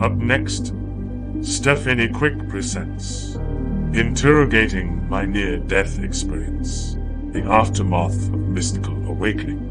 Up next, Stephanie Quick presents Interrogating My Near-Death Experience, the Aftermath of Mystical Awakening.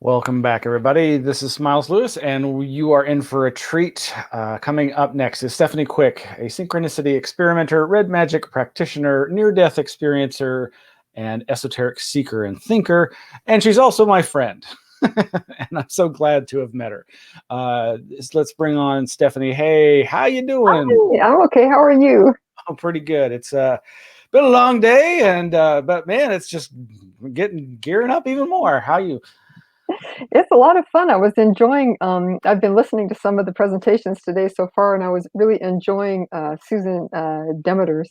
Welcome back, everybody. This is Miles Lewis, and you are in for a treat. Coming up next is Stephanie Quick, a synchronicity experimenter, red magic practitioner, near-death experiencer, and esoteric seeker and thinker. And she's also my friend, and I'm so glad to have met her. Let's bring on Stephanie. Hey, how you doing? Hi, I'm okay. How are you? Oh, pretty good. It's been a long day, and but man, it's just gearing up even more. How you? It's a lot of fun. I was enjoying, I've been listening to some of the presentations today so far, and I was really enjoying Susan Demeter's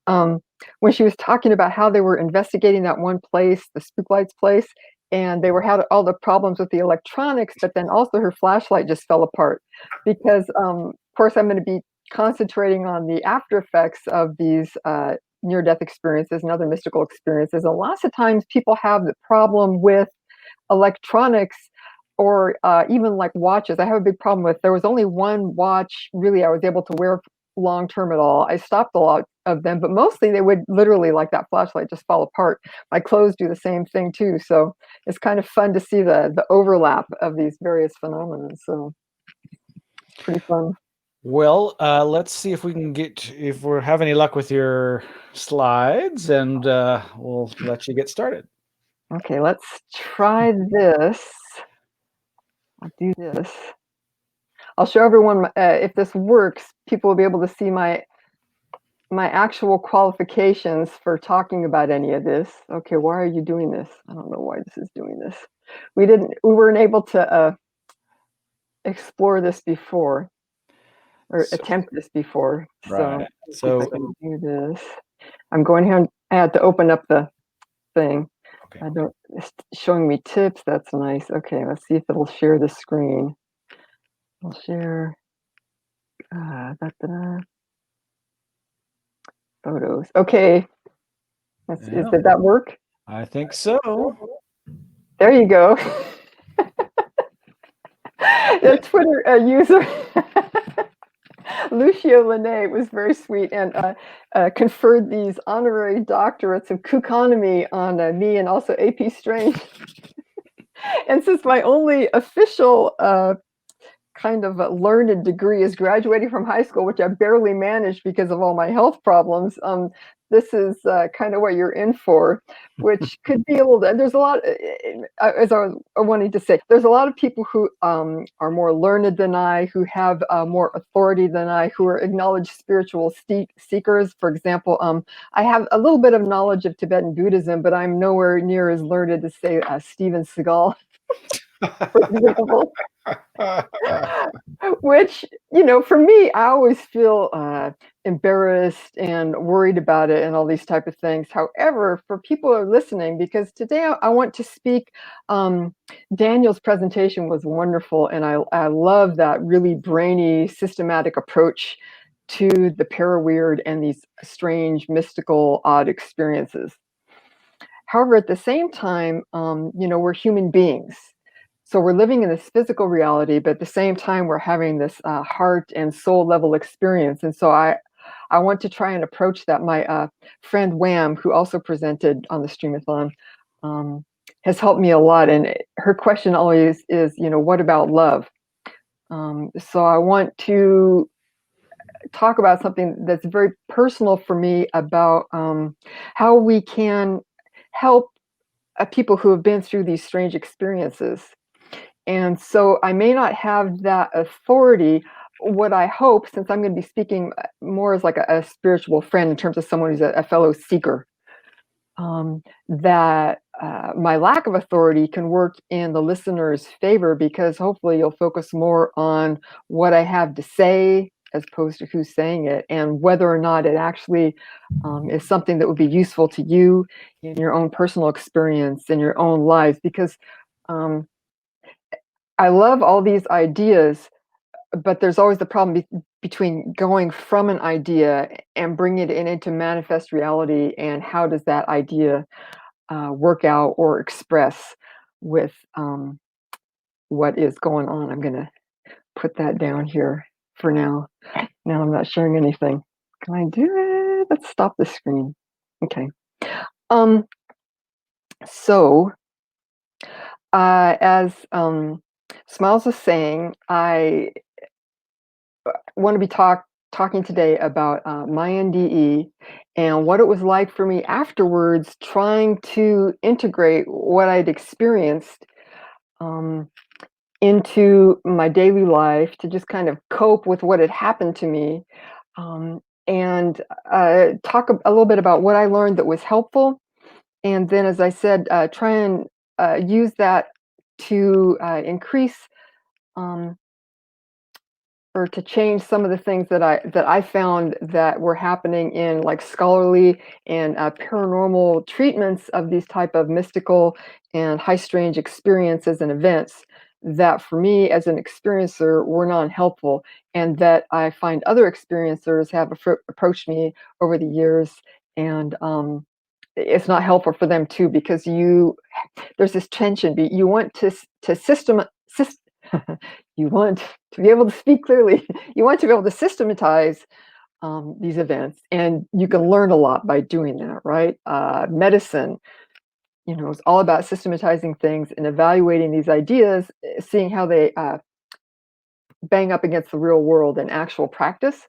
when she was talking about how they were investigating that one place, the Spooklights place, and they had all the problems with the electronics, but then also her flashlight just fell apart because, of course, I'm going to be concentrating on the after effects of these near-death experiences and other mystical experiences. And lots of times people have the problem with electronics or even like watches. I have a big problem with, there was only one watch really I was able to wear long term at all. I stopped a of them, but mostly they would literally, like that flashlight, just fall apart. My clothes do the same thing too. So it's kind of fun to see the overlap of these various phenomena. So it's pretty fun. Well, let's see if we can if we have any luck with your slides, and we'll let you get started. Okay, let's try this. I'll do this. I'll show everyone if this works. People will be able to see my actual qualifications for talking about any of this. Okay, why are you doing this? I don't know why this is doing this. We weren't able to explore this before, or attempt this before. Right. So if I can do this, I'm going here. I had to open up the thing. Okay. I don't. It's showing me tips. That's nice. Okay, let's see if it'll share the screen. I'll share. Photos. Okay. Did that work? I think so. There you go. The Twitter user Lucio Linné was very sweet and conferred these honorary doctorates of Kukonomy on me and also AP Strange. And since my only official kind of a learned degree is graduating from high school, which I barely managed because of all my health problems, this is kind of what you're in for, which could be a little, there's a lot, as I was wanting to say, there's a lot of people who are more learned than I, who have more authority than I, who are acknowledged spiritual seekers. For example, I have a little bit of knowledge of Tibetan Buddhism, but I'm nowhere near as learned as, say, Steven Seagal, for example. Which, for me, I always feel embarrassed and worried about it and all these type of things. However, for people who are listening, because today I want to speak, Daniel's presentation was wonderful, and I love that really brainy, systematic approach to the para-weird and these strange, mystical, odd experiences. However, at the same time, we're human beings. So we're living in this physical reality, but at the same time, we're having this heart and soul level experience. And so I want to try and approach that. My friend Wham, who also presented on the Streamathon, has helped me a lot. And her question always is, what about love? So I want to talk about something that's very personal for me about how we can help people who have been through these strange experiences. And so I may not have that authority. What I hope, since I'm going to be speaking more as like a spiritual friend in terms of someone who's a fellow seeker, that my lack of authority can work in the listener's favor, because hopefully you'll focus more on what I have to say as opposed to who's saying it, and whether or not it actually is something that would be useful to you in your own personal experience, in your own lives. Because I love all these ideas, but there's always the problem between going from an idea and bringing it into manifest reality, and how does that idea work out or express with what is going on. I'm going to put that down here for now. Now I'm not sharing anything. Can I do it? Let's stop the screen. Okay. So as Smiles was saying, I want to be talking today about my NDE and what it was like for me afterwards, trying to integrate what I'd experienced into my daily life to just kind of cope with what had happened to me, and talk a little bit about what I learned that was helpful. And then, as I said, try and use that to increase or to change some of the things that I found that were happening in like scholarly and paranormal treatments of these type of mystical and high strange experiences and events that for me as an experiencer were non-helpful, and that I find other experiencers have approached me over the years, and it's not helpful for them too, because there's this tension. You want to you want to be able to speak clearly. You want to be able to systematize these events, and you can learn a lot by doing that, right? Medicine, is all about systematizing things and evaluating these ideas, seeing how they bang up against the real world in actual practice.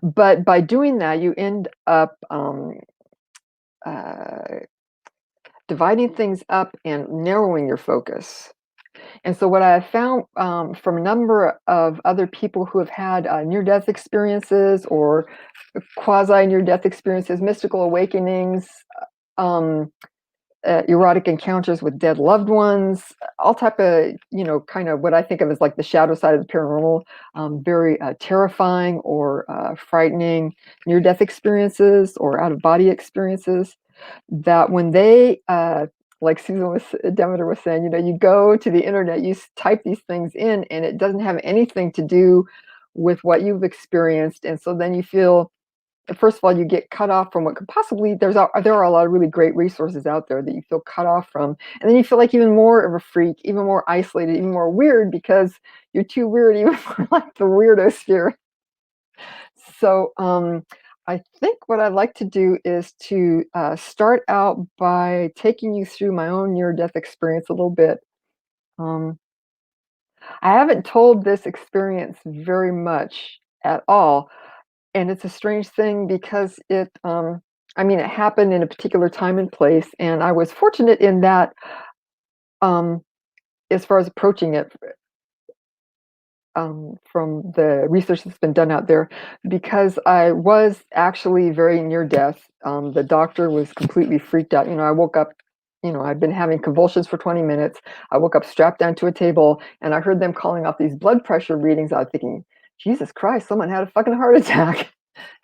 But by doing that, you end up dividing things up and narrowing your focus. And so what I have found from a number of other people who have had near-death experiences or quasi-near-death experiences, mystical awakenings, erotic encounters with dead loved ones, all type of, kind of what I think of as like the shadow side of the paranormal, very terrifying or frightening near-death experiences or out-of-body experiences, that when they, like Demeter was saying, you go to the internet, you type these things in, and it doesn't have anything to do with what you've experienced. And so then you feel, first of all, you get cut off from what could possibly, there are a lot of really great resources out there that you feel cut off from. And then you feel like even more of a freak, even more isolated, even more weird, because you're too weird, even for like the weirdosphere. So I think what I'd like to do is to start out by taking you through my own near-death experience a little bit. I haven't told this experience very much at all. And it's a strange thing because it happened in a particular time and place, and I was fortunate in that, as far as approaching it, from the research that's been done out there, because I was actually very near death. The doctor was completely freaked out. I woke up, I'd been having convulsions for 20 minutes. I woke up strapped down to a table, and I heard them calling off these blood pressure readings. I was thinking, Jesus Christ, someone had a fucking heart attack.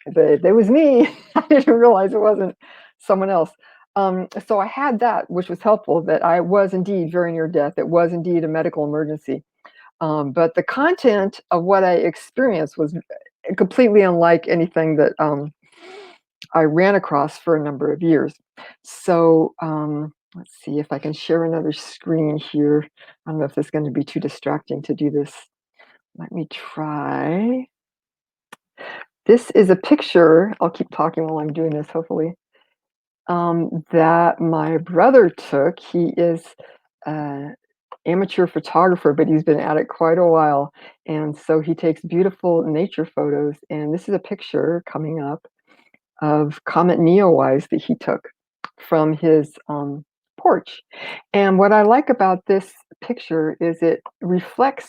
But it was me. I didn't realize it wasn't someone else. So I had that, which was helpful, that I was indeed very near death. It was indeed a medical emergency. But the content of what I experienced was completely unlike anything that I ran across for a number of years. So let's see if I can share another screen here. I don't know if this is going to be too distracting to do this. Let me try. This is a picture, I'll keep talking while I'm doing this, hopefully, that my brother took. He is an amateur photographer, but he's been at it quite a while. And so he takes beautiful nature photos. And this is a picture coming up of Comet Neowise that he took from his porch. And what I like about this picture is it reflects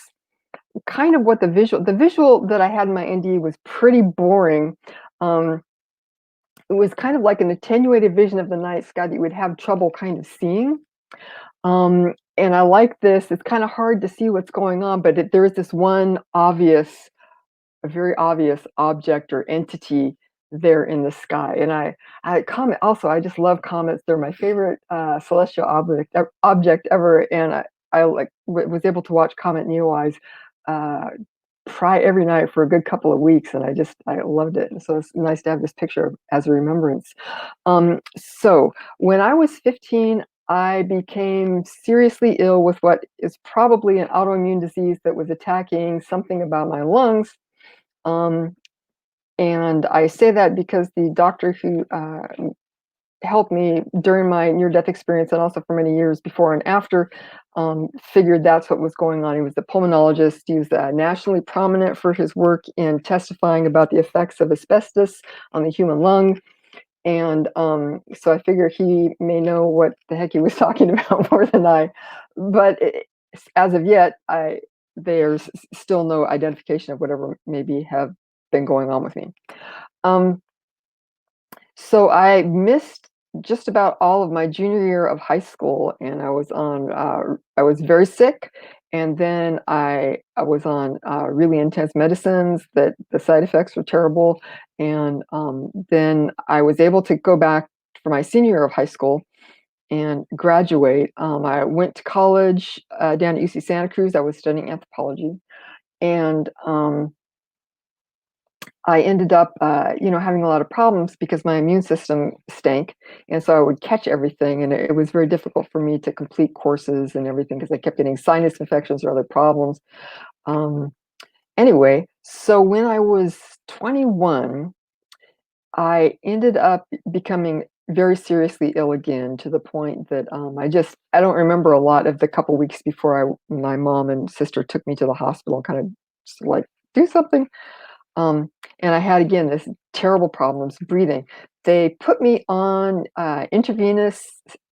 kind of what the visual that I had in my NDE was pretty boring. It was kind of like an attenuated vision of the night sky that you would have trouble kind of seeing. And I like this. It's kind of hard to see what's going on, but there is this one a very obvious object or entity there in the sky. And I comment also. I just love comets. They're my favorite celestial object ever. And I was able to watch Comet Neowise every night for a good couple of weeks, and I loved it. And so it's nice to have this picture as a remembrance. So when I was 15, I became seriously ill with what is probably an autoimmune disease that was attacking something about my lungs. And I say that because the doctor who helped me during my near-death experience, and also for many years before and after, figured that's what was going on. He was a pulmonologist. He was nationally prominent for his work in testifying about the effects of asbestos on the human lung. And so I figure he may know what the heck he was talking about more than I. But as of yet, there's still no identification of whatever maybe have been going on with me. So I missed just about all of my junior year of high school, and I was very sick, and then I was on really intense medicines that the side effects were terrible, and then I was able to go back for my senior year of high school and graduate. I went to college down at UC Santa Cruz. I was studying anthropology, and I ended up, having a lot of problems because my immune system stank, and so I would catch everything, and it was very difficult for me to complete courses and everything because I kept getting sinus infections or other problems. Anyway, so when I was 21, I ended up becoming very seriously ill again, to the point that I don't remember a lot of the couple weeks before my mom and sister took me to the hospital and kind of just like, do something. And I had, again, this terrible problems breathing. They put me on intravenous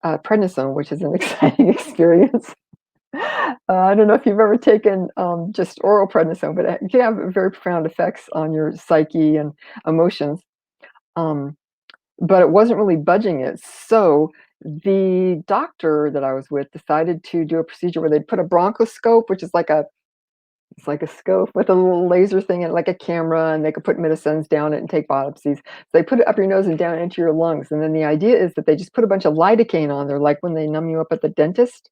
prednisone, which is an exciting experience. I don't know if you've ever taken just oral prednisone, but it can have very profound effects on your psyche and emotions. But it wasn't really budging it. So the doctor that I was with decided to do a procedure where they'd put a bronchoscope, which is it's like a scope with a little laser thing and like a camera, and they could put medicines down it and take biopsies. So they put it up your nose and down into your lungs. And then the idea is that they just put a bunch of lidocaine on there, like when they numb you up at the dentist.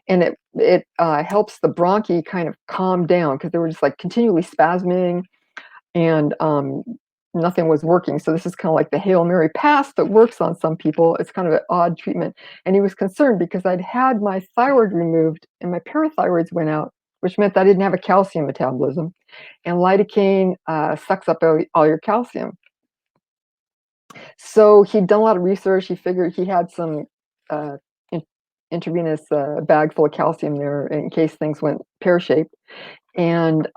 And it helps the bronchi kind of calm down, because they were just like continually spasming, and nothing was working. So this is kind of like the Hail Mary pass that works on some people. It's kind of an odd treatment. And he was concerned because I'd had my thyroid removed and my parathyroids went out, which meant I didn't have a calcium metabolism. And lidocaine sucks up all your calcium. So he'd done a lot of research. He figured he had some intravenous bag full of calcium there in case things went pear-shaped, and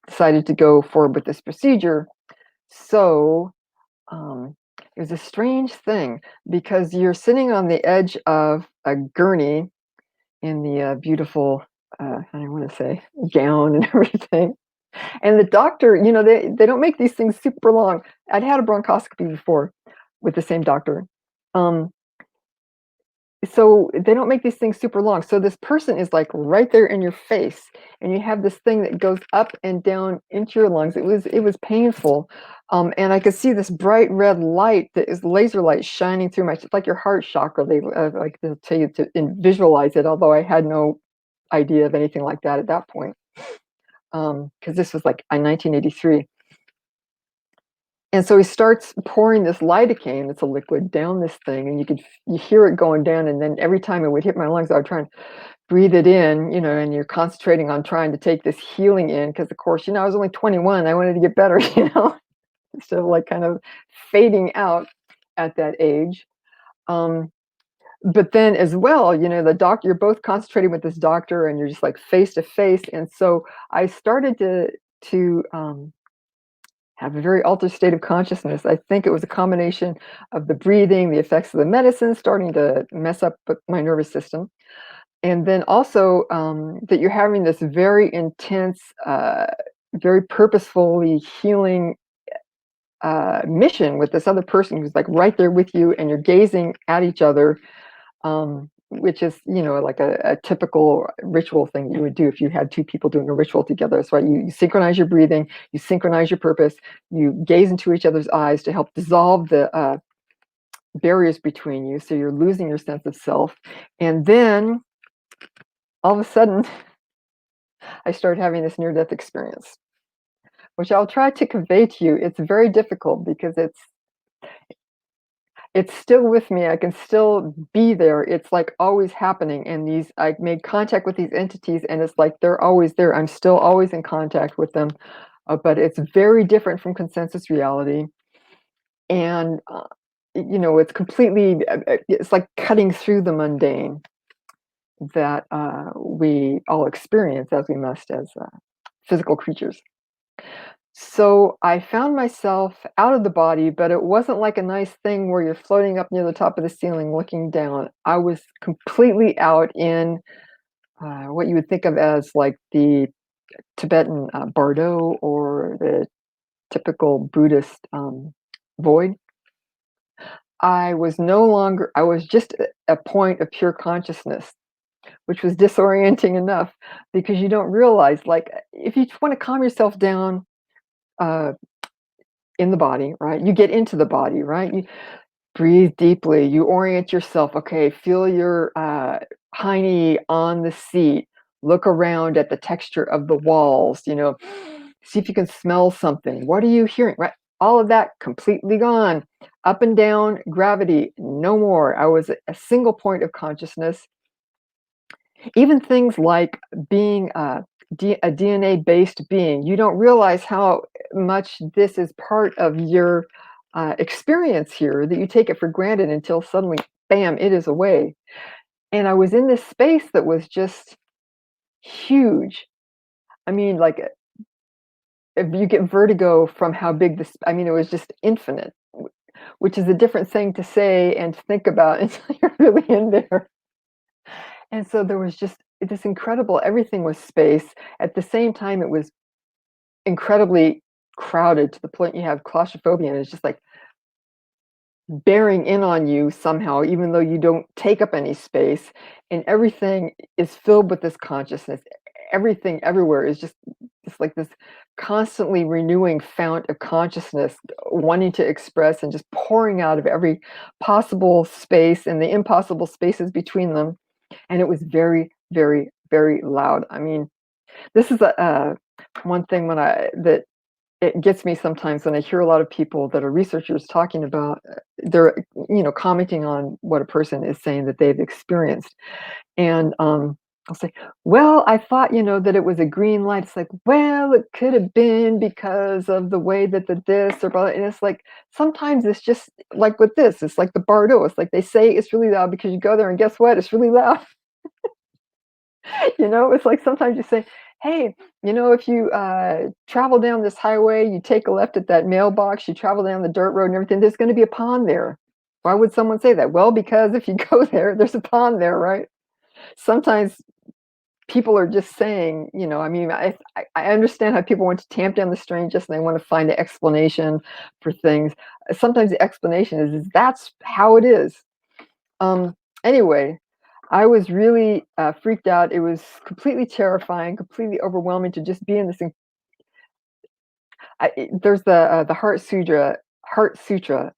decided to go forward with this procedure. So it was a strange thing, because you're sitting on the edge of a gurney in the beautiful, I don't want to say, gown and everything. And the doctor, they don't make these things super long. I'd had a bronchoscopy before with the same doctor. So they don't make these things super long. So this person is like right there in your face, and you have this thing that goes up and down into your lungs. It was painful. And I could see this bright red light that is laser light shining through it's like your heart chakra. They'll tell you to visualize it, although I had no idea of anything like that at that point. Because this was like in 1983. And so he starts pouring this lidocaine, it's a liquid, down this thing, and you hear it going down. And then every time it would hit my lungs, I would try and breathe it in, and you're concentrating on trying to take this healing in, because of course, I was only 21. I wanted to get better, instead of like kind of fading out at that age. But then as well, the doctor, you're both concentrating with this doctor, and you're just like face to face. And so I started to have a very altered state of consciousness. I think it was a combination of the breathing, the effects of the medicine starting to mess up my nervous system, and then also that you're having this very intense, very purposefully healing mission with this other person who's like right there with you, and you're gazing at each other, which is, like a typical ritual thing you would do if you had two people doing a ritual together. That's right. You synchronize your breathing, you synchronize your purpose, you gaze into each other's eyes to help dissolve the barriers between you, so you're losing your sense of self. And then all of a sudden, I started having this near-death experience, which I'll try to convey to you. It's very difficult because it's still with me. I can still be there. It's like always happening. And I made contact with these entities, and it's like they're always there. I'm still always in contact with them, but it's very different from consensus reality. And, it's completely, it's like cutting through the mundane that we all experience, as we must, as physical creatures. So I found myself out of the body, but it wasn't like a nice thing where you're floating up near the top of the ceiling looking down. I was completely out in what you would think of as like the Tibetan bardo, or the typical Buddhist void. I was just a point of pure consciousness, which was disorienting enough, because you don't realize, like, if you want to calm yourself down, in the body, right? You get into the body, right? You breathe deeply, you orient yourself. Okay, feel your hiney on the seat, look around at the texture of the walls, see if you can smell something. What are you hearing, right? All of that completely gone. Up and down, gravity, no more. I was a single point of consciousness. Even things like being a DNA-based being. You don't realize how much this is part of your experience here, that you take it for granted until suddenly, bam, it is away. And I was in this space that was just huge. I mean, like, if you get vertigo from how big this, I mean, it was just infinite, which is a different thing to say and to think about until you're really in there. And so there was just this incredible, everything was space. At the same time, it was incredibly crowded to the point you have claustrophobia, and it's just like bearing in on you somehow, even though you don't take up any space. And everything is filled with this consciousness. Everything everywhere is just like this constantly renewing fount of consciousness, wanting to express and just pouring out of every possible space and the impossible spaces between them. And it was very, very, very loud. I mean, this is one thing that it gets me sometimes when I hear a lot of people that are researchers talking about, they're commenting on what a person is saying that they've experienced. And I'll say, well, I thought, that it was a green light. It's like, well, it could have been because of the way that the this or blah. And it's like, sometimes it's just like with this, it's like the Bardo. It's like they say it's really loud because you go there and guess what? It's really loud. It's like sometimes you say, hey, if you travel down this highway, you take a left at that mailbox, you travel down the dirt road and everything, there's going to be a pond there. Why would someone say that? Well, because if you go there, there's a pond there, right? Sometimes people are just saying, I mean, I understand how people want to tamp down the strangeness and they want to find an explanation for things. Sometimes the explanation is that's how it is. Anyway, I was really freaked out. It was completely terrifying, completely overwhelming to just be in this thing. There's the Heart Sutra,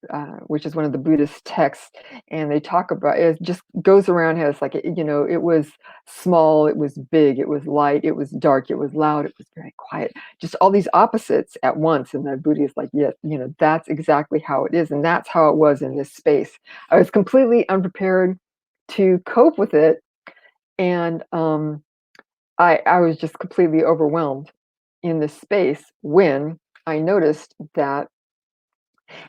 which is one of the Buddhist texts, and they talk about it. Just goes around, has like it was small, it was big, it was light, it was dark, it was loud, it was very quiet. Just all these opposites at once. And the Buddha is like, yes, that's exactly how it is, and that's how it was in this space. I was completely unprepared to cope with it, and I was just completely overwhelmed in this space when I noticed that,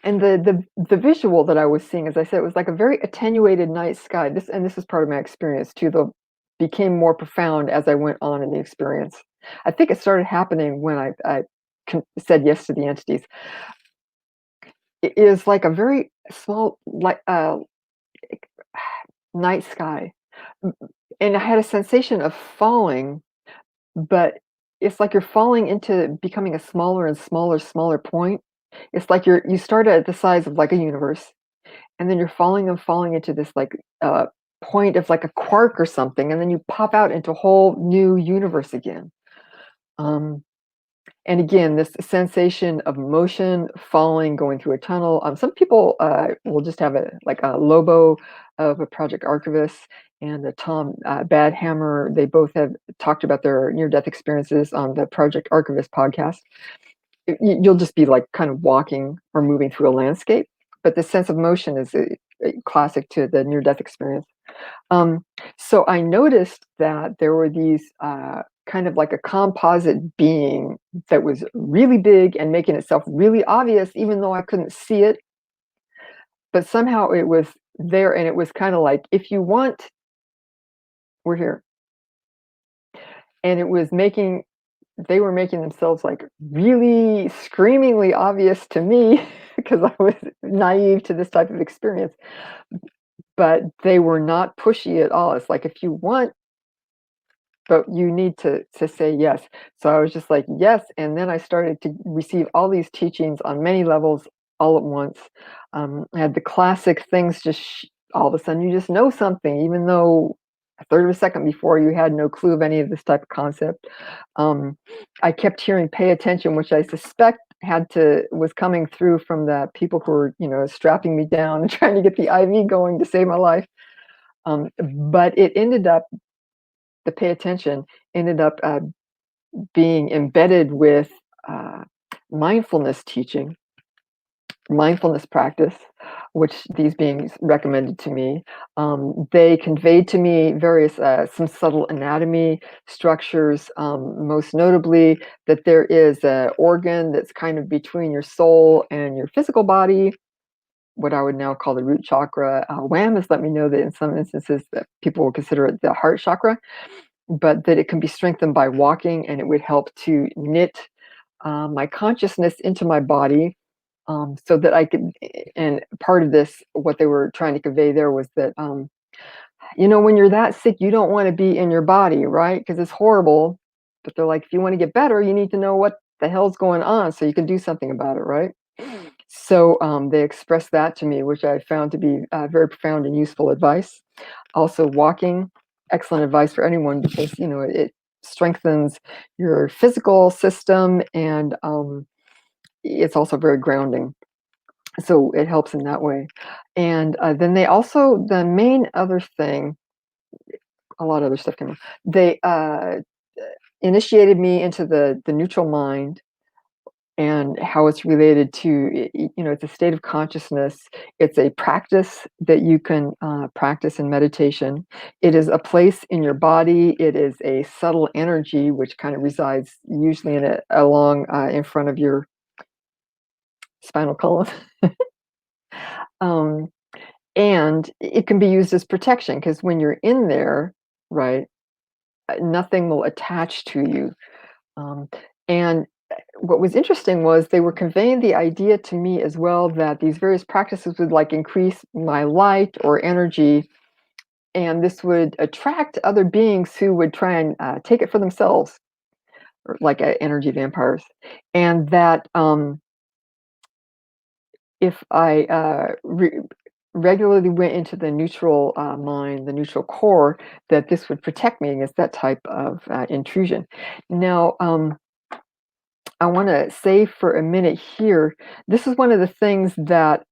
and the visual that I was seeing, as I said, it was like a very attenuated night sky. This is part of my experience too, though became more profound as I went on in the experience. I think it started happening when I said yes to the entities. It is like a very small, like night sky, and I had a sensation of falling, but it's like you're falling into becoming a smaller and smaller point. It's like you start at the size of like a universe, and then you're falling and falling into this like point of like a quark or something, and then you pop out into a whole new universe again. And again, this sensation of motion, falling, going through a tunnel. Some people will just have a Lobo of a project archivist and a Tom Badhammer. They both have talked about their near-death experiences on the Project Archivist podcast. You'll just be like kind of walking or moving through a landscape, but the sense of motion is a classic to the near-death experience. So I noticed that there were these kind of like a composite being that was really big and making itself really obvious, even though I couldn't see it. But somehow it was there, and it was kind of like, if you want, we're here. And it was they were making themselves like really screamingly obvious to me because I was naive to this type of experience. But they were not pushy at all. It's like, if you want, but you need to say yes. So I was just like, yes. And then I started to receive all these teachings on many levels all at once. I had the classic things, just all of a sudden you just know something, even though a third of a second before you had no clue of any of this type of concept. I kept hearing pay attention, which I suspect was coming through from the people who were, strapping me down and trying to get the IV going to save my life. But it ended up, the pay attention ended up being embedded with mindfulness teaching, mindfulness practice, which these beings recommended to me. They conveyed to me various, some subtle anatomy structures, most notably that there is an organ that's kind of between your soul and your physical body, what I would now call the root chakra. Wham has let me know that in some instances that people will consider it the heart chakra, but that it can be strengthened by walking, and it would help to knit my consciousness into my body, so that I could. And part of this, what they were trying to convey there was that, when you're that sick, you don't want to be in your body, right? Because it's horrible. But they're like, if you want to get better, you need to know what the hell's going on so you can do something about it, right? So they expressed that to me, which I found to be very profound and useful advice. Also, walking, excellent advice for anyone because it strengthens your physical system, and it's also very grounding. So it helps in that way. And then they also, the main other thing, a lot of other stuff came up. They initiated me into the neutral mind and how it's related to, it's a state of consciousness. It's a practice that you can practice in meditation. It is a place in your body. It is a subtle energy which kind of resides usually along in front of your spinal column. And it can be used as protection because when you're in there, right, nothing will attach to you. And what was interesting was they were conveying the idea to me as well that these various practices would like increase my light or energy, and this would attract other beings who would try and take it for themselves, or like energy vampires, and that if I regularly went into the neutral mind, the neutral core, that this would protect me against that type of intrusion. Now, I want to say for a minute here, this is one of the things that,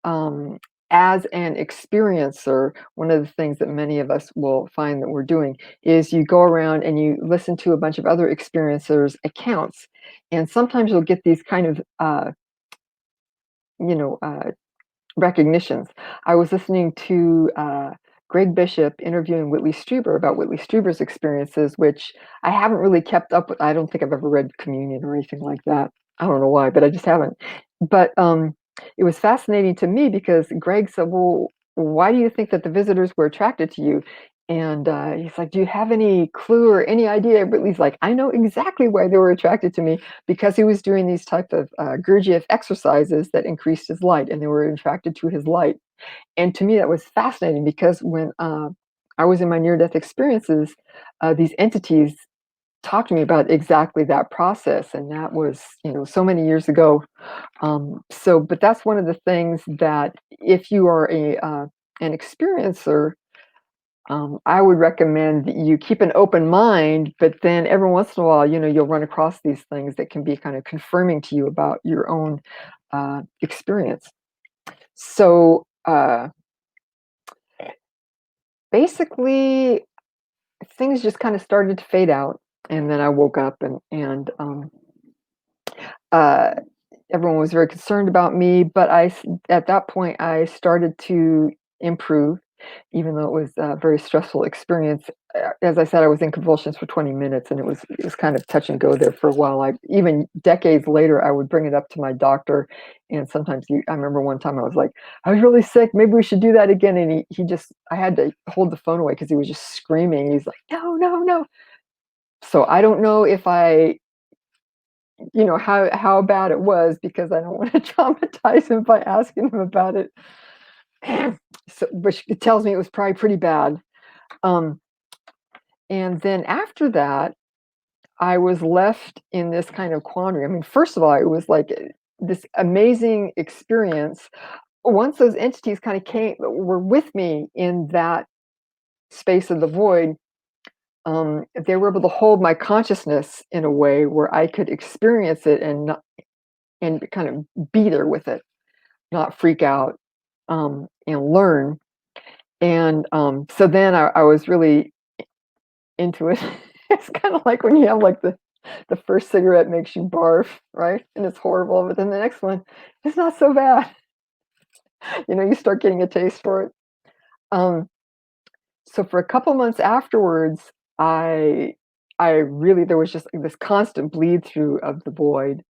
as an experiencer, one of the things that many of us will find that we're doing is you go around and you listen to a bunch of other experiencers' accounts, and sometimes you'll get these kind of, you know, uh, recognitions. I was listening to Greg Bishop interviewing Whitley Strieber about Whitley Strieber's experiences, which I haven't really kept up with. I don't think I've ever read Communion or anything like that. I don't know why, but I just haven't. But it was fascinating to me because Greg said, "Well, why do you think that the visitors were attracted to you?" And he's like, "Do you have any clue or any idea?" Whitley's like, "I know exactly why they were attracted to me, because he was doing these type of Gurdjieff exercises that increased his light, and they were attracted to his light." And to me, that was fascinating because when I was in my near-death experiences, these entities talked to me about exactly that process, and that was, so many years ago. But that's one of the things that if you are an experiencer, I would recommend that you keep an open mind, but then every once in a while, you'll run across these things that can be kind of confirming to you about your own experience. So basically, things just kind of started to fade out, and then I woke up, and uh, everyone was very concerned about me. But at that point, I started to improve, even though it was a very stressful experience. As I said, I was in convulsions for 20 minutes, and it was kind of touch and go there for a while. Even decades later, I would bring it up to my doctor, and sometimes I remember one time I was like, "I was really sick. Maybe we should do that again." And I had to hold the phone away because he was just screaming. He's like, "No, no, no!" So I don't know if how bad it was, because I don't want to traumatize him by asking him about it. So, which it tells me it was probably pretty bad. And then after that, I was left in this kind of quandary. I mean, first of all, it was like this amazing experience. Once those entities kind of were with me in that space of the void, they were able to hold my consciousness in a way where I could experience it and kind of be there with it, not freak out, and learn. And so then I was really into it. It's kind of like when you have like the first cigarette makes you barf, right? And it's horrible, but then the next one, it's not so bad. You start getting a taste for it. So for a couple months afterwards, I really there was just this constant bleed through of the void.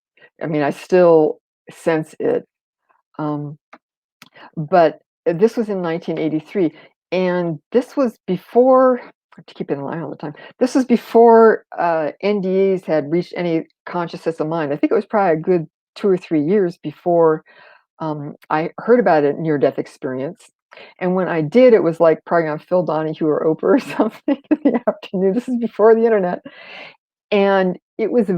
I mean, I still sense it. Um, but this was in 1983, and this was before. I have to keep it in line all the time. This was before NDEs had reached any consciousness of mind. I think it was probably a good 2 or 3 years before I heard about a near-death experience. And when I did, it was like probably on Phil Donahue or Oprah or something in the afternoon. This is before the internet. And it was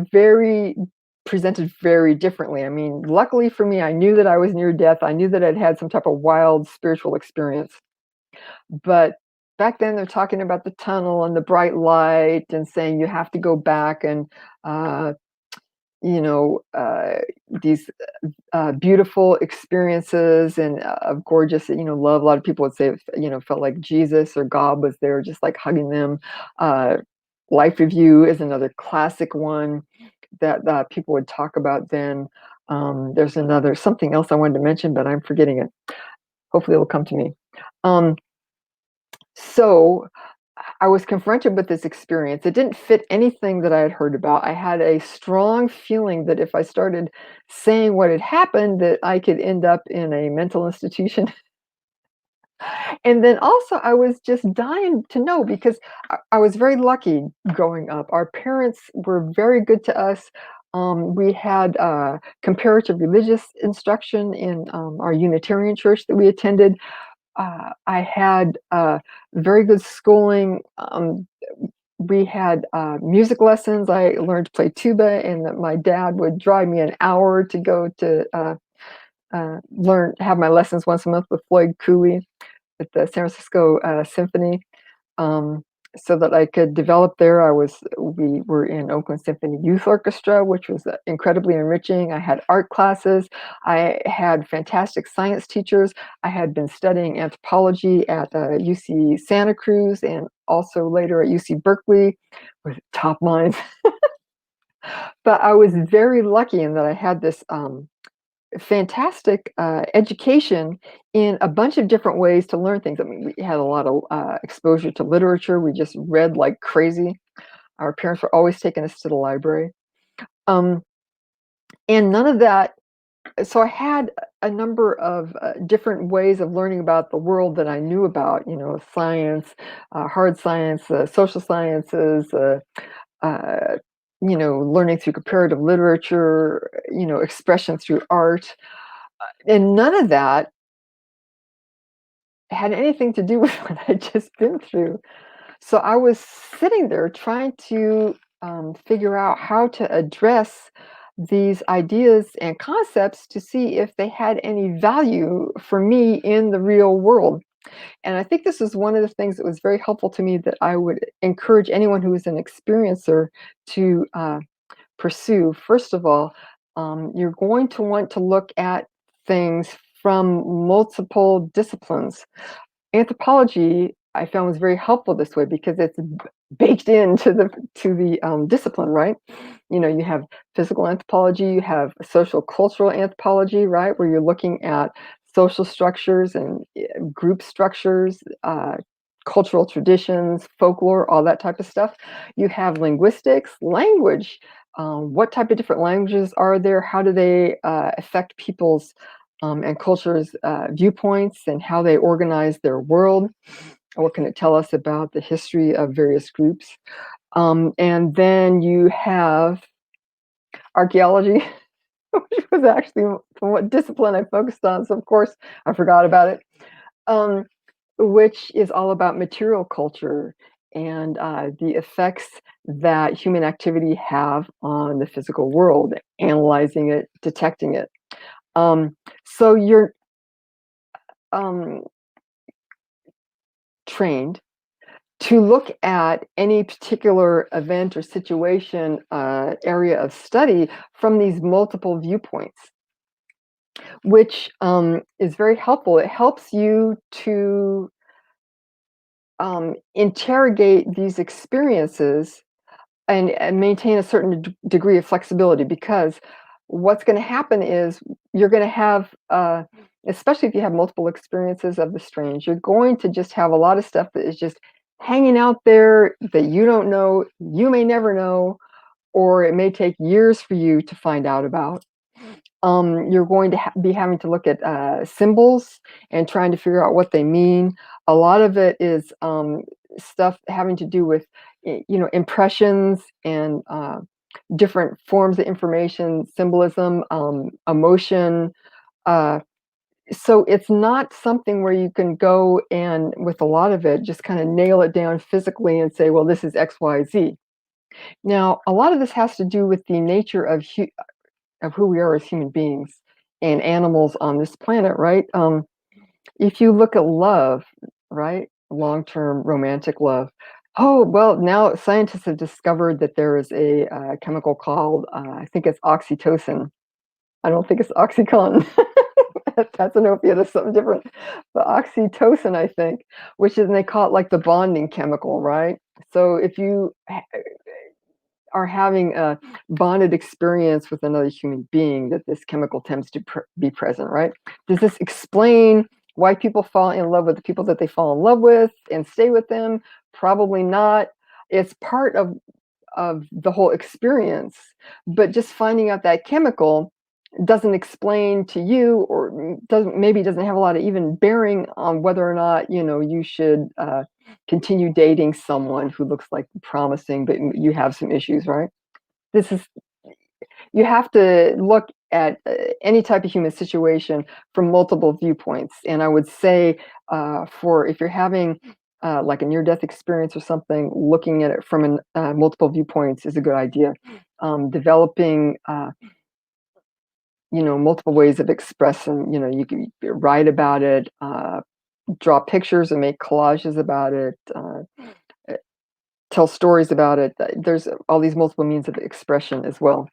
presented very differently. I mean, luckily for me, I knew that I was near death. I knew that I'd had some type of wild spiritual experience. But back then, they're talking about the tunnel and the bright light and saying you have to go back and, you know, these beautiful experiences and of gorgeous, love. A lot of people would say, felt like Jesus or God was there, just like hugging them. Life Review is another classic one that people would talk about then. There's something else I wanted to mention, but I'm forgetting it. Hopefully, it'll come to me. So I was confronted with this experience. It didn't fit anything that I had heard about. I had a strong feeling that if I started saying what had happened, that I could end up in a mental institution. And then also, I was just dying to know because I was very lucky growing up. Our parents were very good to us. We had comparative religious instruction in our Unitarian church that we attended. I had very good schooling. We had music lessons. I learned to play tuba, and my dad would drive me an hour to go to have my lessons once a month with Floyd Cooley at the San Francisco Symphony, so that I could develop there. We were in Oakland Symphony Youth Orchestra, which was incredibly enriching. I had art classes. I had fantastic science teachers. I had been studying anthropology at UC Santa Cruz and also later at UC Berkeley with top minds. But I was very lucky in that I had this fantastic education in a bunch of different ways to learn things. I mean, we had a lot of exposure to literature. We just read like crazy. Our parents were always taking us to the library. And none of that. So I had a number of different ways of learning about the world that I knew about, science, hard science, social sciences, learning through comparative literature, expression through art. And none of that had anything to do with what I'd just been through. So I was sitting there trying to figure out how to address these ideas and concepts to see if they had any value for me in the real world. And I think this is one of the things that was very helpful to me that I would encourage anyone who is an experiencer to pursue. First of all, you're going to want to look at things from multiple disciplines. Anthropology, I found, was very helpful this way because it's baked into the discipline, right? You have physical anthropology, you have social cultural anthropology, right, where you're looking at social structures and group structures, cultural traditions, folklore, all that type of stuff. You have linguistics, language. What type of different languages are there? How do they affect people's and cultures' viewpoints and how they organize their world? What can it tell us about the history of various groups? And then you have archaeology, which was actually from what discipline I focused on. So of course I forgot about it, which is all about material culture and the effects that human activity have on the physical world, analyzing it, detecting it. So you're trained to look at any particular event or situation, area of study from these multiple viewpoints, which is very helpful. It helps you to interrogate these experiences and maintain a certain degree of flexibility, because what's going to happen is you're going to have especially if you have multiple experiences of the strange, you're going to just have a lot of stuff that is just hanging out there that you don't know, you may never know, or it may take years for you to find out about. You're going to be having to look at symbols and trying to figure out what they mean. A lot of it is stuff having to do with, impressions and different forms of information, symbolism, emotion. So it's not something where you can go and, with a lot of it, just kind of nail it down physically and say, well, this is X, Y, Z. Now, a lot of this has to do with the nature of who we are as human beings and animals on this planet, right? If you look at love, right, long-term romantic love, oh, well, now scientists have discovered that there is a chemical called, I think it's oxytocin. I don't think it's Oxycontin. That's an opiate, it's something different. But oxytocin, I think, which is, and they call it like the bonding chemical, right? So if you are having a bonded experience with another human being, that this chemical tends to be present, right? Does this explain why people fall in love with the people that they fall in love with and stay with them? Probably not. It's part of the whole experience, but just finding out that chemical doesn't explain to you, or doesn't have a lot of even bearing on whether or not you should continue dating someone who looks like promising, but you have some issues, right? You have to look at any type of human situation from multiple viewpoints. And I would say, for if you're having like a near-death experience or something, looking at it from multiple viewpoints is a good idea. Developing multiple ways of expressing, you can write about it, draw pictures and make collages about it, tell stories about it. There's all these multiple means of expression as well.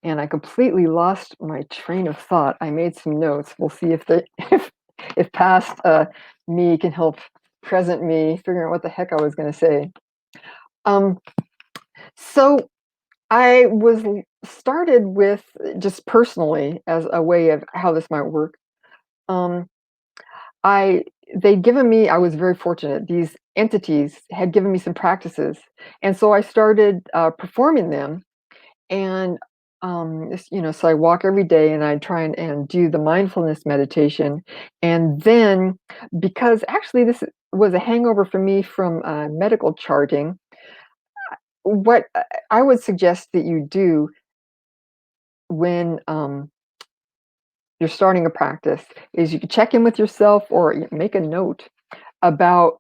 And I completely lost my train of thought. I made some notes. We'll see if if past me can help present me figuring out what the heck I was going to say. So I was started with, just personally, as a way of how this might work. They'd given me, I was very fortunate, these entities had given me some practices. And so I started performing them. And, so I walk every day and I try and do the mindfulness meditation. And then, because actually this was a hangover for me from medical charting, what I would suggest that you do when you're starting a practice is you can check in with yourself or make a note about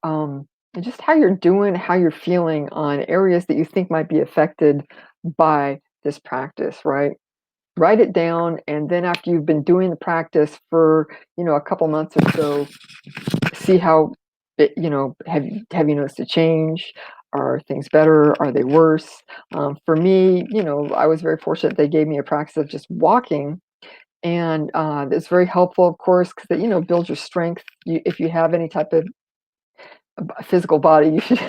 just how you're doing, how you're feeling on areas that you think might be affected by this practice, right? Write it down, and then after you've been doing the practice for a couple months or so, see how have you noticed a change? Are things better? Are they worse? For me, I was very fortunate. They gave me a practice of just walking, and it's very helpful, of course, because it builds your strength. If you have any type of physical body, you should.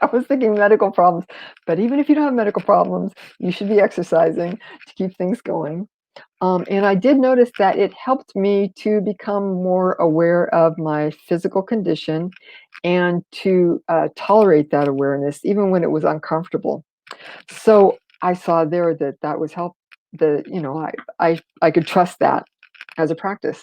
I was thinking medical problems, but even if you don't have medical problems, you should be exercising to keep things going. And I did notice that it helped me to become more aware of my physical condition and to tolerate that awareness, even when it was uncomfortable. So I saw there that was help. I could trust that as a practice.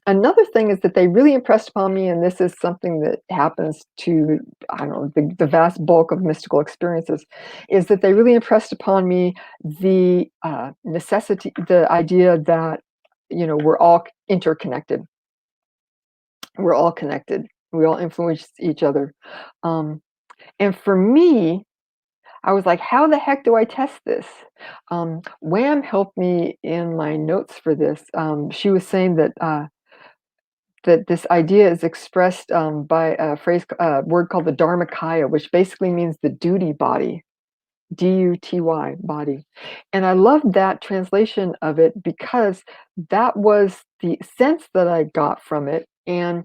Another thing is that they really impressed upon me, and this is something that happens to, I don't know, the vast bulk of mystical experiences, is that they really impressed upon me the necessity, the idea that, we're all interconnected. We're all connected. We all influence each other. And for me, I was like, how the heck do I test this? Wham helped me in my notes for this. She was saying that that this idea is expressed by a word called the Dharmakaya, which basically means the duty body, D-U-T-Y, body. And I loved that translation of it because that was the sense that I got from it. And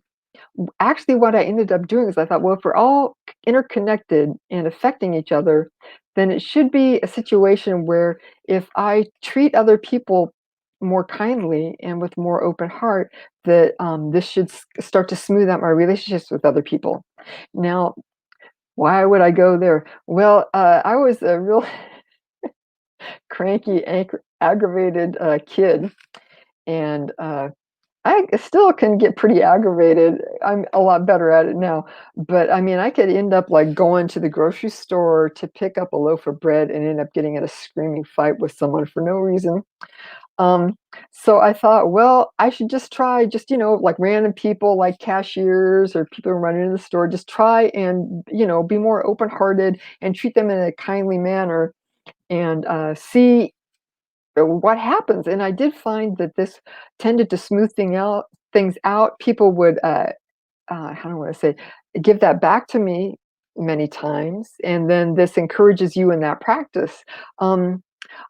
actually what I ended up doing is I thought, well, if we're all interconnected and affecting each other, then it should be a situation where if I treat other people more kindly and with more open heart, that this should start to smooth out my relationships with other people. Now, why would I go there? Well, I was a real cranky, aggravated kid, and I still can get pretty aggravated. I'm a lot better at it now, but I mean, I could end up like going to the grocery store to pick up a loaf of bread and end up getting in a screaming fight with someone for no reason. Um, so I thought, well, I should just try, just, like random people like cashiers or people who run into the store, just try and, be more open-hearted and treat them in a kindly manner, and see what happens. And I did find that this tended to smooth things out. People would, how do I want to say, give that back to me many times, and then this encourages you in that practice.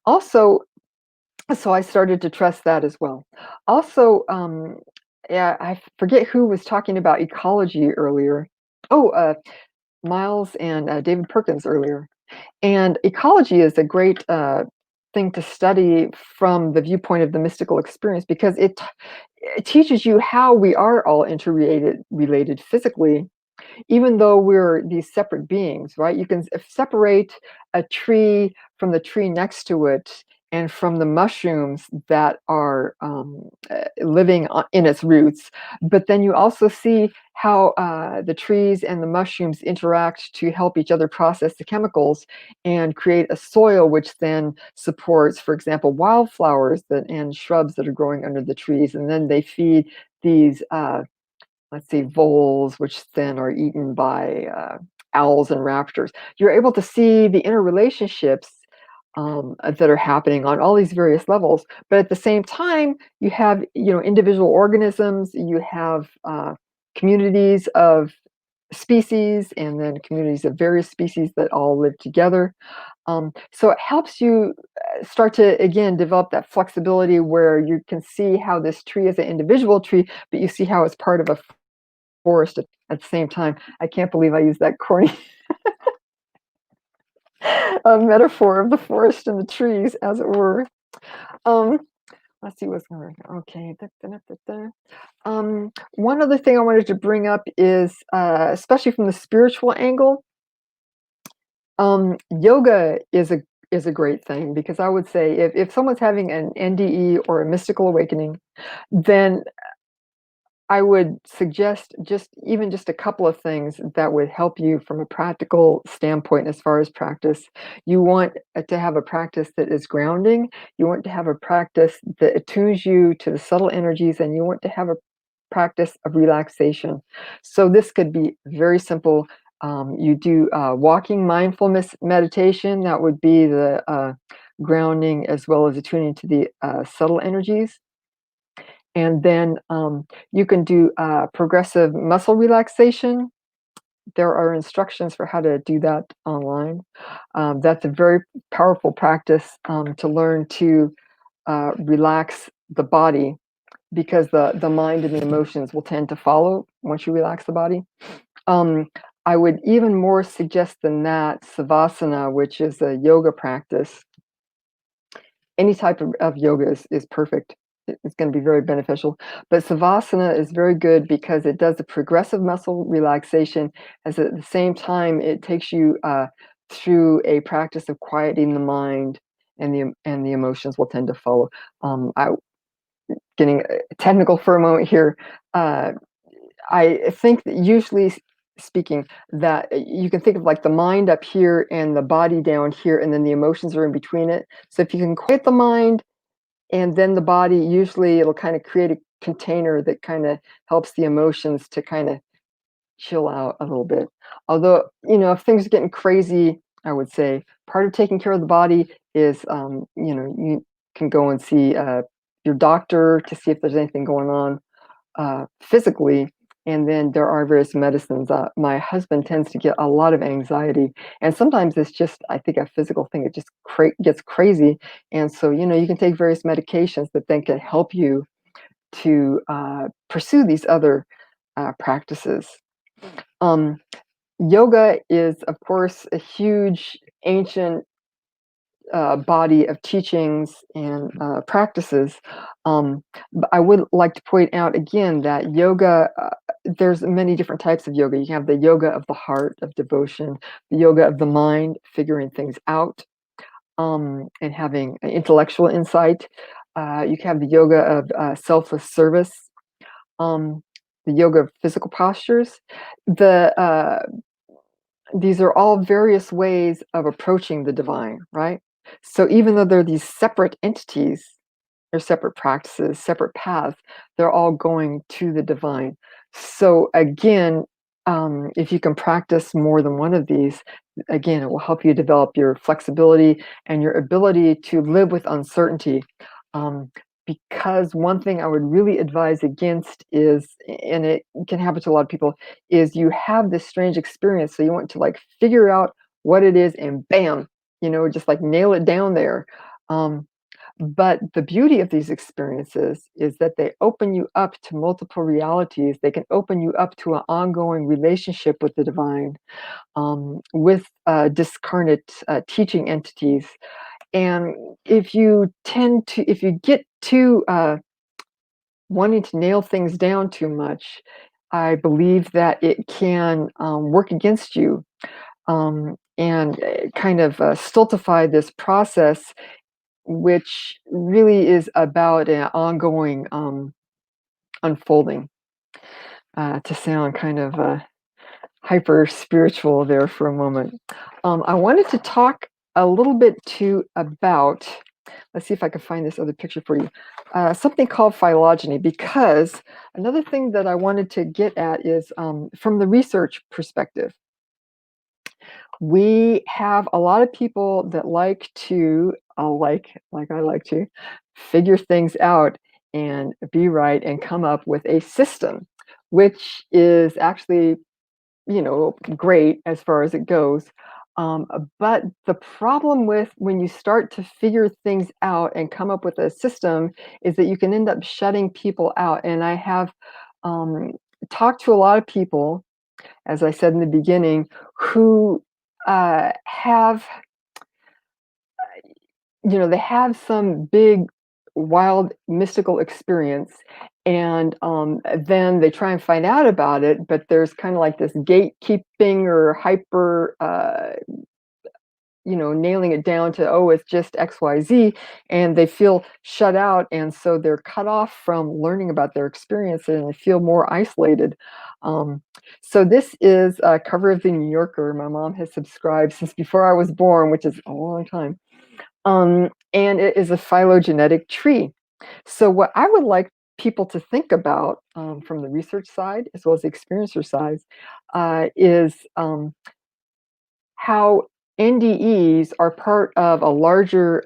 Also, so I started to trust that as well. Also, yeah, I forget who was talking about ecology earlier. Oh, Miles and David Perkins earlier. And ecology is a great thing to study from the viewpoint of the mystical experience, because it teaches you how we are all related physically, even though we're these separate beings, right? You can separate a tree from the tree next to it, and from the mushrooms that are living in its roots. But then you also see how the trees and the mushrooms interact to help each other process the chemicals and create a soil, which then supports, for example, wildflowers and shrubs that are growing under the trees. And then they feed these let's see, voles, which then are eaten by owls and raptors. You're able to see the interrelationships that are happening on all these various levels. But at the same time, you have, individual organisms, you have communities of species, and then communities of various species that all live together. So it helps you start to, again, develop that flexibility where you can see how this tree is an individual tree, but you see how it's part of a forest at the same time. I can't believe I used that corny metaphor of the forest and the trees, as it were. Um, let's see what's going on. Okay. One other thing I wanted to bring up is, especially from the spiritual angle, yoga is a great thing, because I would say if someone's having an NDE or a mystical awakening, then I would suggest just a couple of things that would help you from a practical standpoint as far as practice. You want to have a practice that is grounding. You want to have a practice that attunes you to the subtle energies, and you want to have a practice of relaxation. So this could be very simple. You do walking mindfulness meditation. That would be the grounding as well as attuning to the subtle energies. And then you can do progressive muscle relaxation. There are instructions for how to do that online. That's a very powerful practice to learn to relax the body, because the mind and the emotions will tend to follow once you relax the body. I would even more suggest than that Savasana, which is a yoga practice. Any type of yoga is perfect. It's going to be very beneficial. But Savasana is very good because it does a progressive muscle relaxation, as at the same time it takes you through a practice of quieting the mind, and the emotions will tend to follow. Getting technical for a moment here. I think that usually speaking, that you can think of like the mind up here and the body down here, and then the emotions are in between it. So if you can quiet the mind and then the body, usually it'll kind of create a container that kind of helps the emotions to kind of chill out a little bit. Although, if things are getting crazy, I would say part of taking care of the body is, you can go and see your doctor to see if there's anything going on physically. And then there are various medicines. My husband tends to get a lot of anxiety, and sometimes it's just, I think, a physical thing. It just gets crazy, and so you can take various medications that then can help you to pursue these other practices. Yoga is, of course, a huge ancient body of teachings and practices. But I would like to point out again that yoga, there's many different types of yoga. You have the yoga of the heart, of devotion, the yoga of the mind, figuring things out, and having intellectual insight. You can have the yoga of selfless service, the yoga of physical postures. These are all various ways of approaching the divine, right? So even though they're these separate entities, or separate practices, separate paths, they're all going to the divine. So again, if you can practice more than one of these, again, it will help you develop your flexibility and your ability to live with uncertainty. Because one thing I would really advise against is, and it can happen to a lot of people, is you have this strange experience. So you want to like figure out what it is and bam, just like nail it down there. But the beauty of these experiences is that they open you up to multiple realities. They can open you up to an ongoing relationship with the divine, with discarnate teaching entities. And if you get too wanting to nail things down too much, I believe that it can work against you, and kind of stultify this process, which really is about an ongoing unfolding, to sound kind of hyper spiritual there for a moment. I wanted to talk a little bit too about, let's see if I can find this other picture for you, something called phylogeny, because another thing that I wanted to get at is from the research perspective. We have a lot of people that like to, like I like to, figure things out and be right and come up with a system, which is actually, great as far as it goes. But the problem with when you start to figure things out and come up with a system is that you can end up shutting people out. And I have talked to a lot of people, as I said in the beginning, who have, they have some big, wild, mystical experience, and then they try and find out about it, but there's kind of like this gatekeeping or hyper, nailing it down to, oh, it's just XYZ, and they feel shut out, and so they're cut off from learning about their experience, and they feel more isolated. So this is a cover of the New Yorker. My mom has subscribed since before I was born, which is a long time. And it is a phylogenetic tree. So what I would like people to think about, from the research side as well as the experiencer side, is how NDEs are part of a larger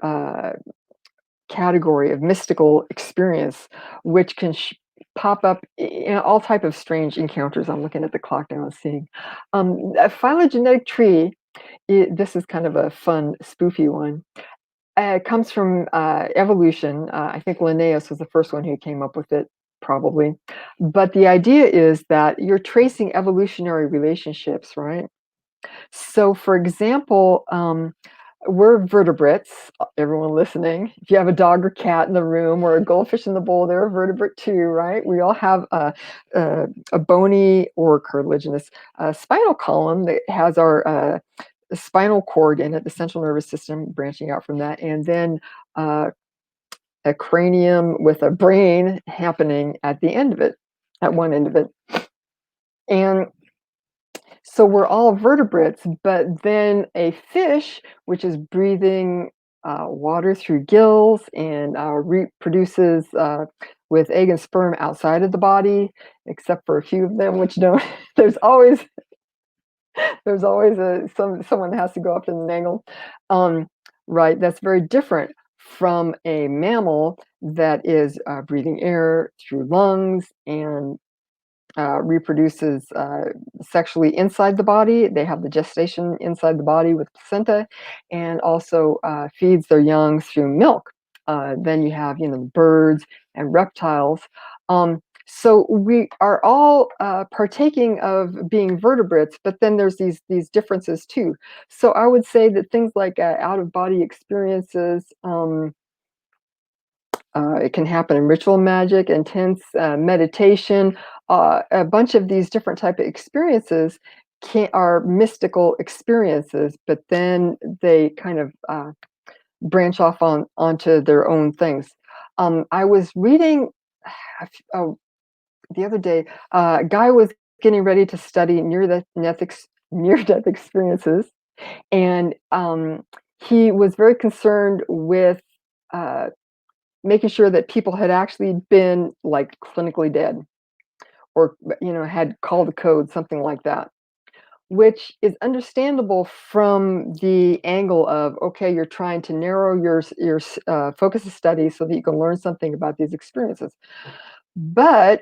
category of mystical experience, which can pop up in all type of strange encounters. I'm looking at the clock now and seeing. A phylogenetic tree, this is kind of a fun, spoofy one. It comes from evolution. I think Linnaeus was the first one who came up with it, probably. But the idea is that you're tracing evolutionary relationships, right? So, for example, we're vertebrates, everyone listening. If you have a dog or cat in the room or a goldfish in the bowl, they're a vertebrate too, right? We all have a bony or cartilaginous spinal column that has our spinal cord in it, the central nervous system branching out from that, and then a cranium with a brain happening at the end of it, at one end of it. And so we're all vertebrates, but then a fish, which is breathing water through gills and reproduces with egg and sperm outside of the body, except for a few of them, which don't. There's always someone that has to go up in an angle, right? That's very different from a mammal that is breathing air through lungs and reproduces sexually inside the body. They have the gestation inside the body with placenta, and also feeds their young through milk. Then you have, birds and reptiles. So we are all partaking of being vertebrates, but then there's these differences too. So I would say that things like out-of-body experiences, it can happen in ritual magic, intense meditation, a bunch of these different type of experiences are mystical experiences, but then they kind of branch off onto their own things. I was reading the other day, a guy was getting ready to study near-death experiences, and he was very concerned with uh, making sure that people had actually been like clinically dead, or had called the code, something like that. Which is understandable from the angle of, okay, you're trying to narrow your focus of study so that you can learn something about these experiences. But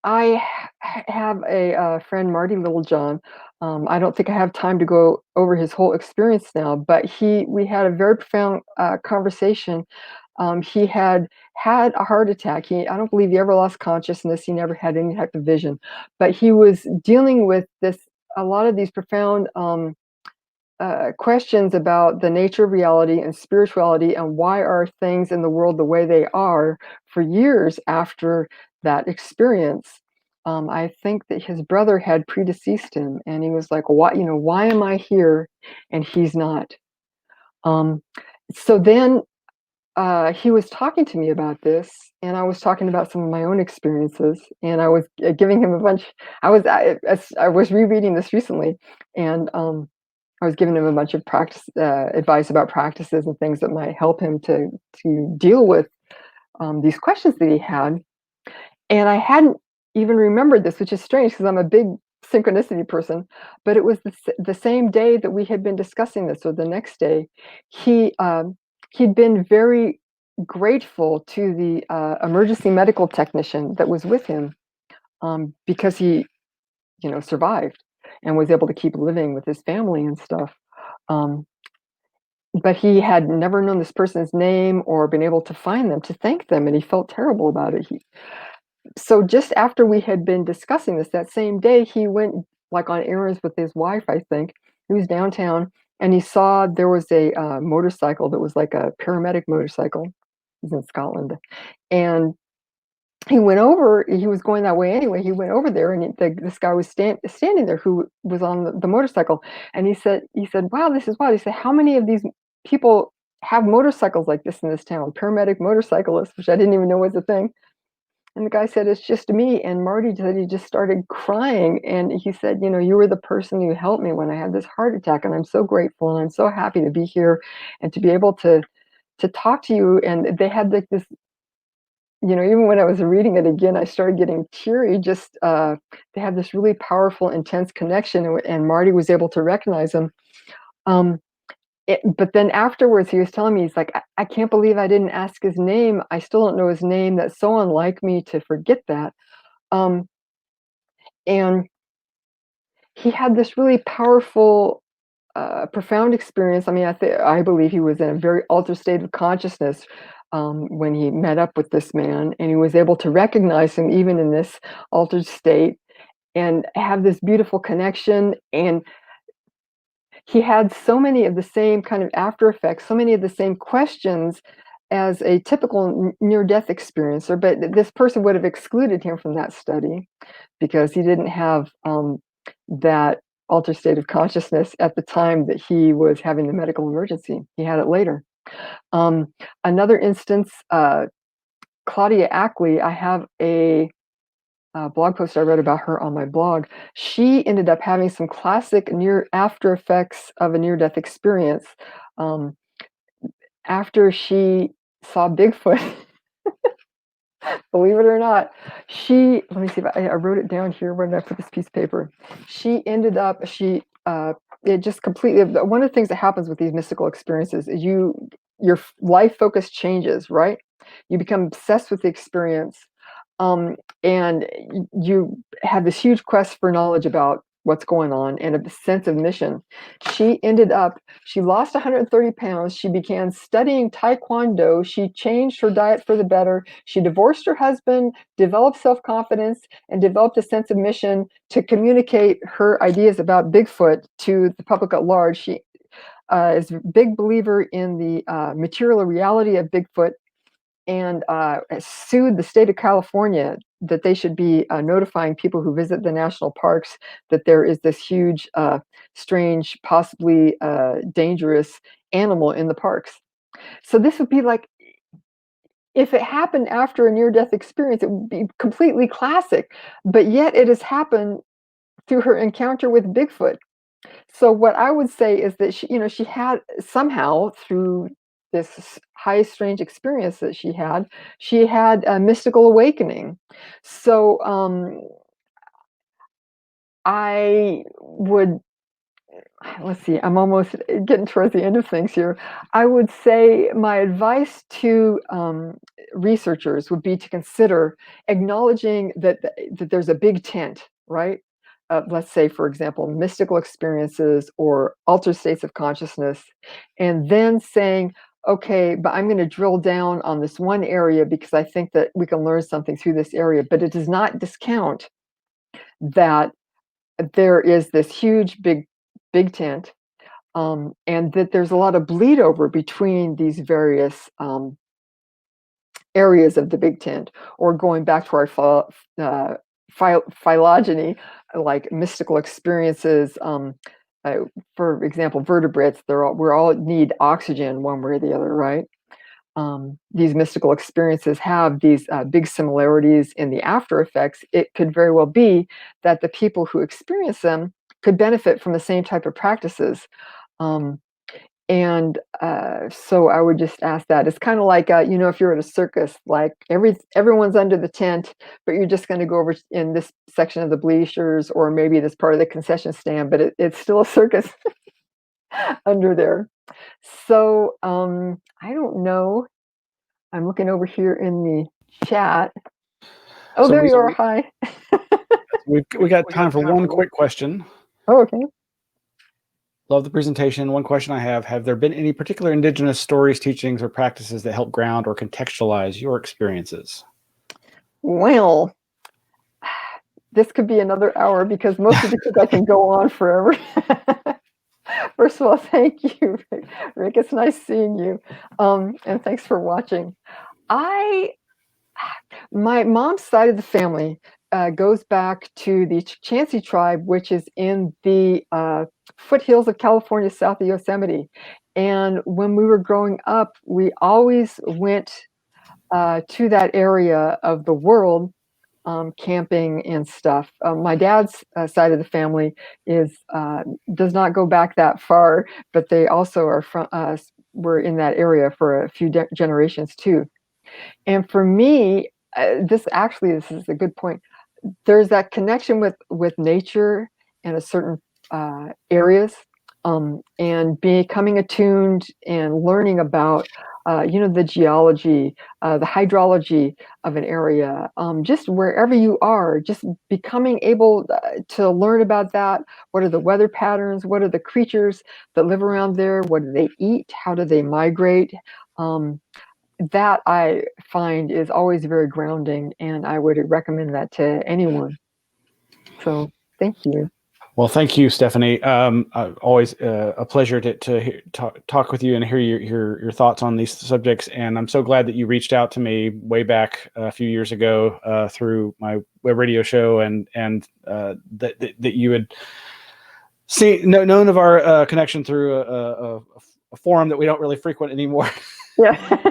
I have a friend, Marty Littlejohn. I don't think I have time to go over his whole experience now, but we had a very profound conversation. He had had a heart attack. I don't believe he ever lost consciousness. He never had any type of vision, but he was dealing with a lot of these profound questions about the nature of reality and spirituality, and why are things in the world the way they are, for years after that experience. I think that his brother had predeceased him, and he was like, why am I here and he's not? So then he was talking to me about this, and I was talking about some of my own experiences, and I was giving him a bunch. I was rereading this recently, and I was giving him a bunch of practice advice about practices and things that might help him to deal with these questions that he had. And I hadn't even remembered this, which is strange because I'm a big synchronicity person. But it was the same day that we had been discussing this, or the next day. He'd been very grateful to the emergency medical technician that was with him, because he, survived and was able to keep living with his family and stuff. Um, but he had never known this person's name or been able to find them to thank them, and he felt terrible about it. So just after we had been discussing this, that same day, he went like on errands with his wife, I think. He was downtown, and he saw there was a motorcycle that was like a paramedic motorcycle. He's in Scotland, and he went over. He was going that way anyway. He went over there, and this guy was standing there who was on the motorcycle, and he said, "Wow, this is wild." He said, "How many of these people have motorcycles like this in this town? Paramedic motorcyclists," which I didn't even know was a thing. And the guy said, "It's just me." And Marty said he just started crying. And he said, "You were the person who helped me when I had this heart attack. And I'm so grateful. And I'm so happy to be here and to be able to talk to you." And they had like this, even when I was reading it again, I started getting teary. Just they had this really powerful, intense connection. And Marty was able to recognize him. Um, but then afterwards, he was telling me, he's like, I can't believe I didn't ask his name. I still don't know his name. That's so unlike me to forget that. Um, and he had this really powerful, profound experience. I mean, I believe he was in a very altered state of consciousness when he met up with this man, and he was able to recognize him even in this altered state and have this beautiful connection. And he had so many of the same kind of after effects, so many of the same questions as a typical near-death experiencer, but this person would have excluded him from that study because he didn't have that altered state of consciousness at the time that he was having the medical emergency. He had it later. Another instance, Claudia Ackley, I have a blog post I wrote about her on my blog. She ended up having some classic near after effects of a near-death experience after she saw Bigfoot. Believe it or not, let me see if I wrote it down here. Where did I put this piece of paper? She ended up, it just completely, one of the things that happens with these mystical experiences is your life focus changes, right? You become obsessed with the experience, and you have this huge quest for knowledge about what's going on and a sense of mission. She lost 130 pounds. She began studying Taekwondo. She changed her diet for the better. She divorced her husband, developed self-confidence, and developed a sense of mission to communicate her ideas about Bigfoot to the public at large. She is a big believer in the material reality of Bigfoot, and sued the state of California that they should be notifying people who visit the national parks that there is this huge, strange, possibly dangerous animal in the parks. So this would be like, if it happened after a near-death experience, it would be completely classic, but yet it has happened through her encounter with Bigfoot. So what I would say is that she had somehow, through this high strange experience that she had a mystical awakening. So I would, let's see, I'm almost getting towards the end of things here. I would say my advice to researchers would be to consider acknowledging that there's a big tent, right? Let's say, for example, mystical experiences or altered states of consciousness, and then saying, okay, but I'm going to drill down on this one area because I think that we can learn something through this area. But it does not discount that there is this huge, big tent, and that there's a lot of bleed over between these various areas of the big tent, or going back to our phylogeny, like mystical experiences. For example, vertebrates, we all need oxygen one way or the other, right? These mystical experiences have these big similarities in the after effects. It could very well be that the people who experience them could benefit from the same type of practices. And so I would just ask that. It's kind of like, if you're at a circus, like everyone's under the tent, but you're just going to go over in this section of the bleachers, or maybe this part of the concession stand, but it's still a circus under there. So I don't know. I'm looking over here in the chat. Oh, there you are. Hi. We got time for one quick question. Oh, okay. Love the presentation. One question I have there been any particular indigenous stories, teachings, or practices that help ground or contextualize your experiences? Well, this could be another hour because most of these I can go on forever. First of all, thank you, Rick. It's nice seeing you. And thanks for watching. My mom's side of the family goes back to the Chukchansi tribe, which is in the foothills of California, south of Yosemite. And when we were growing up, we always went to that area of the world, camping and stuff. My dad's side of the family does not go back that far, but they also are were in that area for a few generations too. And for me, this is a good point. There's that connection with nature and a certain areas, and becoming attuned and learning about the geology, the hydrology of an area, just wherever you are, just becoming able to learn about that. What are the weather patterns? What are the creatures that live around there? What do they eat? How do they migrate? That I find is always very grounding, and I would recommend that to anyone. So thank you. Well, thank you, Stephanie. Always a pleasure to talk with you and hear your thoughts on these subjects. And I'm so glad that you reached out to me way back a few years ago through my web radio show, and that you had known of our connection through a forum that we don't really frequent anymore. Yeah.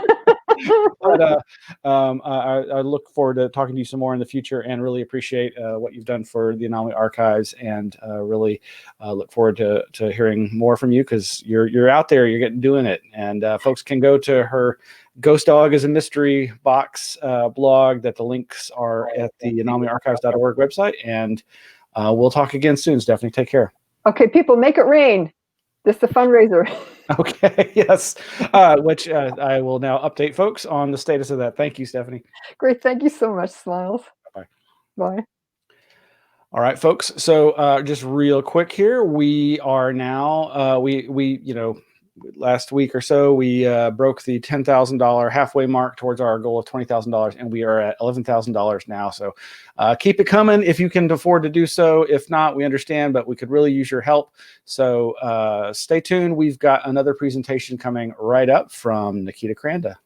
But I look forward to talking to you some more in the future, and really appreciate what you've done for the Anomaly Archives, and really look forward to hearing more from you, because you're out there, you're doing it, and folks can go to her Ghost Dog is a Mystery Box blog, that the links are at the anomalyarchives.org website, and we'll talk again soon. Stephanie, take care. Okay, people, make it rain. This is a fundraiser. Okay, yes, which I will now update folks on the status of that. Thank you, Stephanie. Great, thank you so much, Smiles. Bye. Bye. All right, folks. So just real quick here, we are now last week or so we broke the $10,000 halfway mark towards our goal of $20,000, and we are at $11,000 now. So keep it coming if you can afford to do so. If not, we understand, but we could really use your help. So stay tuned. We've got another presentation coming right up from Nikita Kranda.